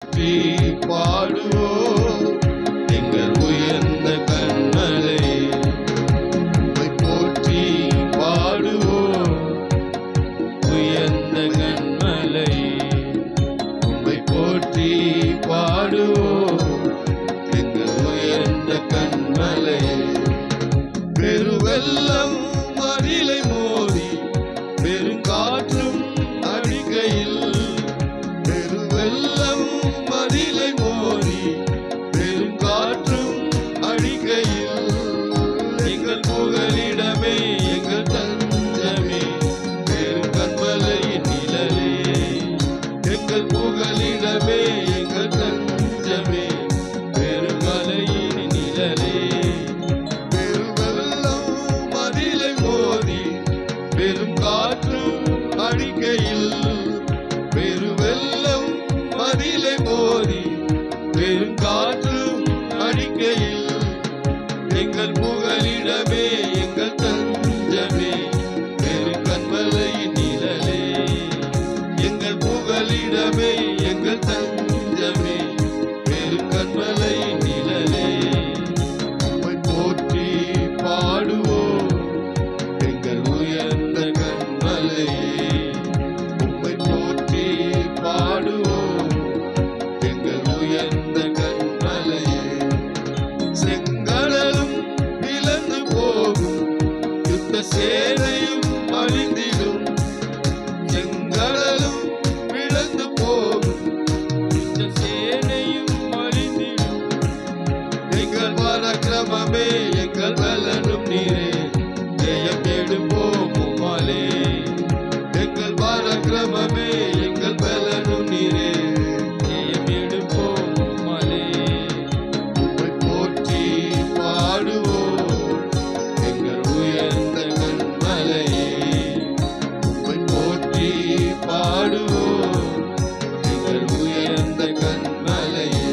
போற்றி பாடுவோம் எங்கள் உயர்ந்த கண்மலை. உம்மை போற்றி பாடுவோம் உயர்ந்த கண்மலை. உம்மை போற்றி பாடுவோம் எங்கள் உயர்ந்த கண்மலை. பெருவெள்ளம் மதிலை மோதி பெருங்காற்றும் அடிக்கையில், பெருவெள்ளம் மதிலை மோதி பெருங்காற்றும் அடிக்கையில், எங்கள் புகலிடமே எங்கள் தஞ்சமே பெருங்கண்மலையின் நிழலே. எங்கள் புகலிடமே எங்கள் தஞ்சமே பெருமலையின் நிழலே. பெருவெள்ளம் மதிலை மோதி பெருங்காற்றும் அடிக்கையில், பெருவெள்ளம் மதிலை மோதி பெருங்காற்றும் அடிக்கையில், எங்கள் புகலிடமே எங்கள் தஞ்சமே பெருங்கண்மலையின் நிழலே. எங்கள் புகலிடமே எங்கள் தஞ்சமே பெருங்கண்மலையின் நிழலே. உம்மை போற்றி பாடுவோம் எங்கள் உயர்ந்த கண்மலையே. உம்மை போற்றி பாடுவோம் எங்கள் உயர்ந்த கண்மலையே. செங்கடலும் பிளந்து போகும் யுத்த சேனையும் அழிந்திடும், செங்கடலும் பிளந்து போகும் யுத்த சேனையும் அழிந்திடும், எங்கள் பராக்கிரமமே எங்கள் பலனும் நீரே, ஜெயம் எடுப்போம் உம்மாலே. எங்கள் பராக்கிரமமே எங்கள் பலனும் நீரே, ஜெயம் எடுப்போம் உம்மாலே. உம்மை போற்றி பாடுவோம் எங்கள் உயர்ந்த கண்மலையே. உம்மை போற்றி பாடுவோம் எங்கள் உயர்ந்த கண்மலையே.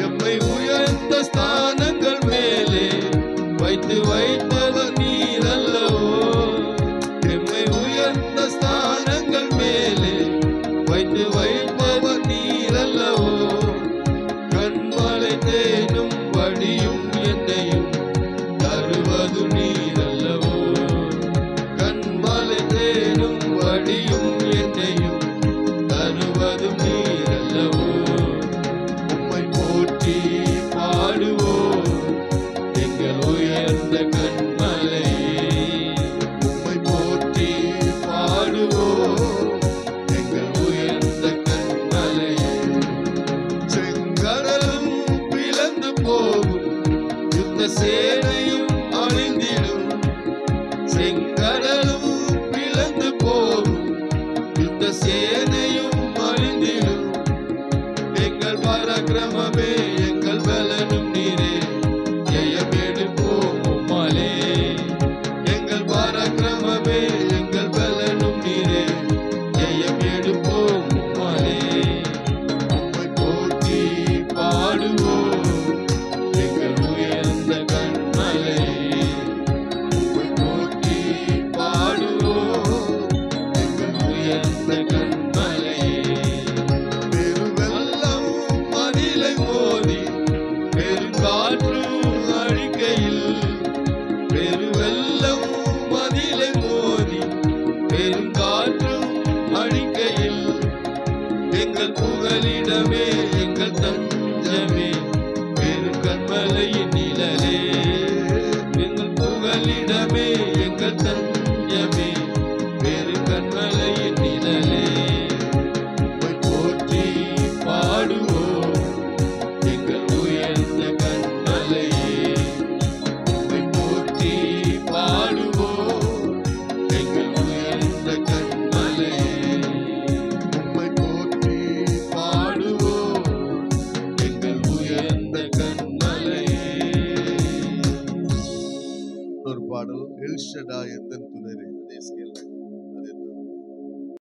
எம்மை உயர்ந்த ஸ்தானங்கள் மேலே வைத்து வைத்தவர் நீர் அல்லவோ. எம்மை உயர்ந்த ஸ்தானங்கள் மேலே வைத்து வைப்பவர் நீர் அல்லவோ. கண்மலை தேனும் வடியும் என்னையும் தருவது நீர் அல்லவோ. கண்மலை தேனும் வடியும் என்னையும் தருவது நீர் அல்லவோ. உம்மை போற்றி பாடுவோம் எங்கள் உயர்ந்த கண்மலையே. உம்மை போற்றி பாடுவோம் எங்கள் உயர்ந்த கண்மலையே. செங்கடலும் பிளந்து போகும் யுத்த சேனையும் அழிந்திடும், செங்கடலும் பிளந்து போகும் யுத்த சேனையும் அழிந்திடும், எங்கள் பராக்கிரமமே எங்கள் பலனும் நீரே, ஜெயம் எடுப்போம் உம்மாலே. எங்கள் பராக்கிரமமே எங்கள் பலனும் நீரே, ஜெயம் எடுப்போம் உம்மாலே. உம்மை போற்றி பாடுவோம் எங்கள் உயர்ந்த கண்மலையே. உம்மை போற்றி பாடுவோம் எங்கள் உயர்ந்த கண்மலையே. பெருவெள்ளம் மதிலை மோதி பெருங்காற்றும் அடிக்கையில், பெருவெள்ளம் மதிலை மோதி பெருங்காற்றும் அடிக்கையில், எங்கள் புகலிடமே எங்கள் தஞ்சமே பெருங்கண்மலையின் நிழலே. எங்கள் புகலிடமே எங்கள் தஞ்சமே பெருங்கண்மலையின் நிழலே. உம்மை போற்றி பாடுவோம் எங்கள் உயர்ந்த கண்மலையே. உம்மை போற்றி பாடுவோம் எங்கள் உயர்ந்த கண்மலையே. உம்மை போற்றி பாடுவோம் எங்கள் உயர்ந்த கண்மலையே. ஒரு பாடல் எல் ஷடாய்